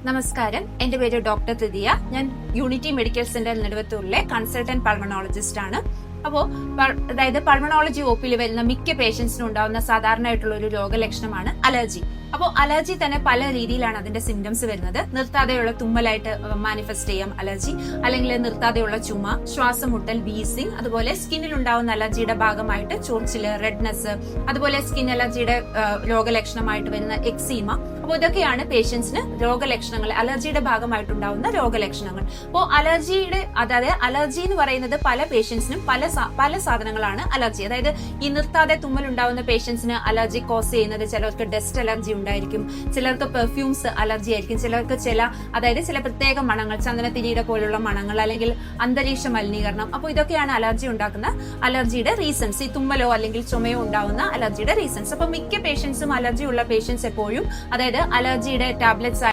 നമസ്കാരം, എന്റെ പേര് ഡോക്ടർ തൃതിയ. ഞാൻ യൂണിറ്റി മെഡിക്കൽ സെന്റർ നെടുവത്തൂരിലെ കൺസൾട്ടന്റ് പൾമണോളജിസ്റ്റ് ആണ്. അപ്പോൾ അതായത് പൾമണോളജി ഒപിയിൽ വരുന്ന മിക്ക പേഷ്യൻസിനും ഉണ്ടാവുന്ന സാധാരണയായിട്ടുള്ള ഒരു രോഗലക്ഷണമാണ് അലർജി. അപ്പോൾ അലർജി തന്നെ പല രീതിയിലാണ് അതിന്റെ സിംറ്റംസ് വരുന്നത്. നിർത്താതെയുള്ള തുമ്മലായിട്ട് മാനിഫെസ്റ്റ് ചെയ്യാം അലർജി, അല്ലെങ്കിൽ നിർത്താതെയുള്ള ചുമ, ശ്വാസം മുട്ടൽ, വീസിങ്, അതുപോലെ സ്കിന്നിൽ ഉണ്ടാവുന്ന അലർജിയുടെ ഭാഗമായിട്ട് ചൊറിച്ചില്, റെഡ്നെസ്, അതുപോലെ സ്കിൻ അലർജിയുടെ രോഗലക്ഷണമായിട്ട് വരുന്ന എക്സീമ. അപ്പോൾ ഇതൊക്കെയാണ് പേഷ്യൻസിന് രോഗലക്ഷണങ്ങൾ, അലർജിയുടെ ഭാഗമായിട്ടുണ്ടാവുന്ന രോഗലക്ഷണങ്ങൾ. അപ്പോൾ അതായത് അലർജി എന്ന് പറയുന്നത് പല പേഷ്യൻസിനും പല സാധനങ്ങളാണ് അലർജി. അതായത് ഈ നിർത്താതെ തുമ്മൽ ഉണ്ടാവുന്ന പേഷ്യൻസിന് അലർജി കോസ് ചെയ്യുന്നത് ചിലർക്ക് ഡസ്റ്റ് അലർജി ഉണ്ടായിരിക്കും, ചിലർക്ക് പെർഫ്യൂംസ് അലർജി ആയിരിക്കും, ചിലർക്ക് ചില പ്രത്യേക മണങ്ങൾ, ചന്ദനത്തിരിയുടെ പോലുള്ള മണങ്ങൾ, അല്ലെങ്കിൽ അന്തരീക്ഷ മലിനീകരണം. അപ്പോൾ ഇതൊക്കെയാണ് അലർജി ഉണ്ടാക്കുന്ന അലർജിയുടെ റീസൺസ്, ഈ തുമ്മലോ അല്ലെങ്കിൽ ചുമയോ ഉണ്ടാവുന്ന അലർജിയുടെ റീസൺസ്. അപ്പോൾ മിക്ക പേഷ്യൻസും, അലർജി ഉള്ള പേഷ്യൻസ് എപ്പോഴും അതായത് അലർജിയുടെ ടാബ്ലറ്റ്സ്